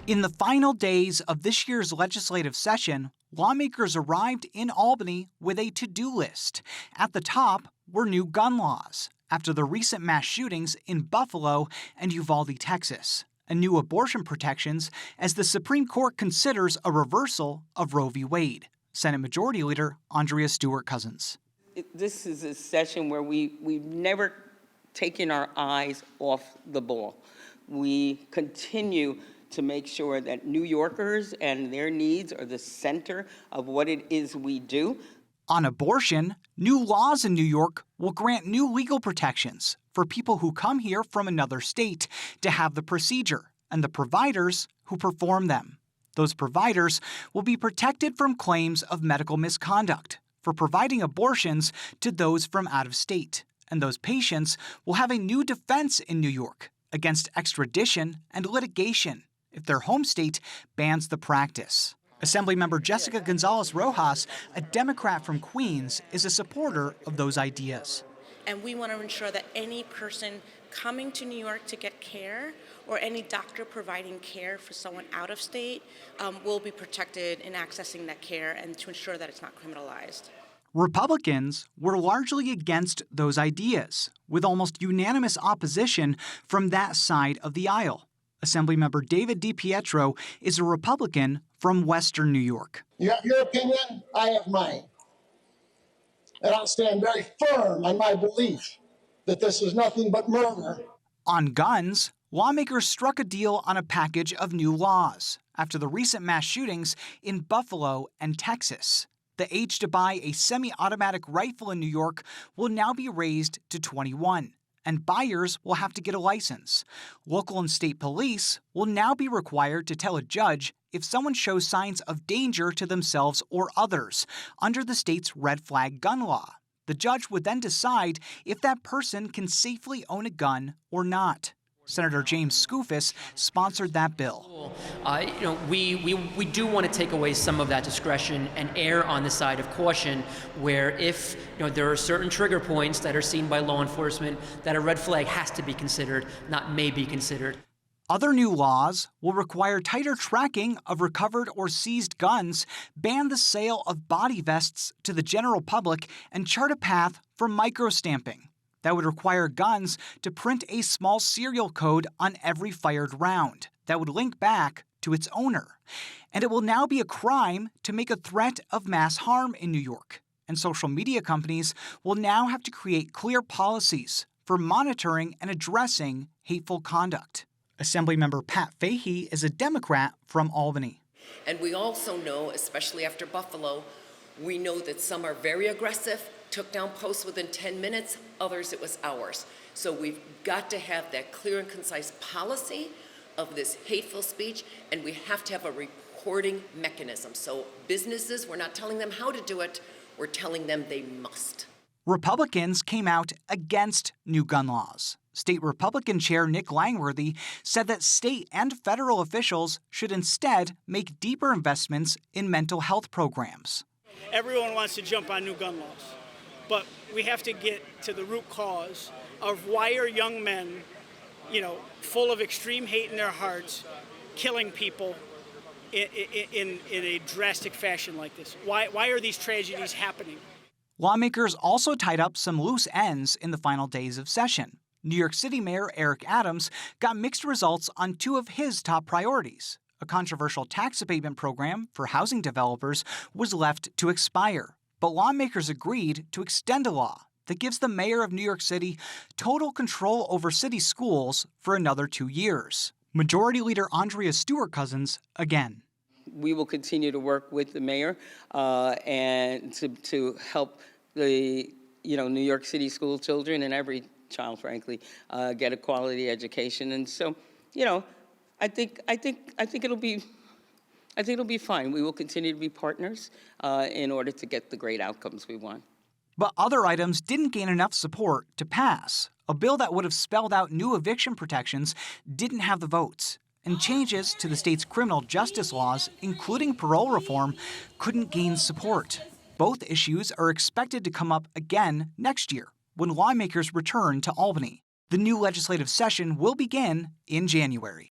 In the final days of this year's legislative session, lawmakers arrived in Albany with a to-do list. At the top were new gun laws after the recent mass shootings in Buffalo and Uvalde, Texas, and new abortion protections as the Supreme Court considers a reversal of Roe v. Wade. Senate Majority Leader Andrea Stewart-Cousins. This is a session where we've never taken our eyes off the ball. We continue to make sure that New Yorkers and their needs are the center of what it is we do. On abortion, new laws in New York will grant new legal protections for people who come here from another state to have the procedure and the providers who perform them. Those providers will be protected from claims of medical misconduct for providing abortions to those from out of state. And those patients will have a new defense in New York against extradition and litigation if their home state bans the practice. Assemblymember Jessica Gonzalez Rojas, a Democrat from Queens, is a supporter of those ideas. And we want to ensure that any person coming to New York to get care or any doctor providing care for someone out of state will be protected in accessing that care and to ensure that it's not criminalized. Republicans were largely against those ideas, with almost unanimous opposition from that side of the aisle. Assemblymember David DiPietro is a Republican from Western New York. You have your opinion, I have mine. And I'll stand very firm on my belief that this is nothing but murder. On guns, lawmakers struck a deal on a package of new laws after the recent mass shootings in Buffalo and Texas. The age to buy a semi-automatic rifle in New York will now be raised to 21, and buyers will have to get a license. Local and state police will now be required to tell a judge if someone shows signs of danger to themselves or others under the state's red flag gun law. The judge would then decide if that person can safely own a gun or not. Senator James Skoufis sponsored that bill. We do want to take away some of that discretion and err on the side of caution, where if there are certain trigger points that are seen by law enforcement that a red flag has to be considered, not may be considered. Other new laws will require tighter tracking of recovered or seized guns, ban the sale of body vests to the general public, and chart a path for microstamping. That would require guns to print a small serial code on every fired round that would link back to its owner. And it will now be a crime to make a threat of mass harm in New York. And social media companies will now have to create clear policies for monitoring and addressing hateful conduct. Assemblymember Pat Fahey is a Democrat from Albany. And we also know, especially after Buffalo, we know that some are very aggressive, took down posts within 10 minutes, others it was hours. So we've got to have that clear and concise policy of this hateful speech, and we have to have a reporting mechanism. So businesses, we're not telling them how to do it, we're telling them they must. Republicans came out against new gun laws. State Republican Chair Nick Langworthy said that state and federal officials should instead make deeper investments in mental health programs. Everyone wants to jump on new gun laws, but we have to get to the root cause of why are young men, full of extreme hate in their hearts, killing people in a drastic fashion like this? Why are these tragedies happening? Lawmakers also tied up some loose ends in the final days of session. New York City Mayor Eric Adams got mixed results on two of his top priorities. A controversial tax abatement program for housing developers was left to expire, but lawmakers agreed to extend a law that gives the mayor of New York City total control over city schools for another 2 years. Majority Leader Andrea Stewart-Cousins again. We will continue to work with the mayor and to help the New York City school children and every child, frankly, get a quality education. And so, I think it'll be fine. We will continue to be partners in order to get the great outcomes we want. But other items didn't gain enough support to pass. A bill that would have spelled out new eviction protections didn't have the votes. And changes to the state's criminal justice laws, including parole reform, couldn't gain support. Both issues are expected to come up again next year when lawmakers return to Albany. The new legislative session will begin in January.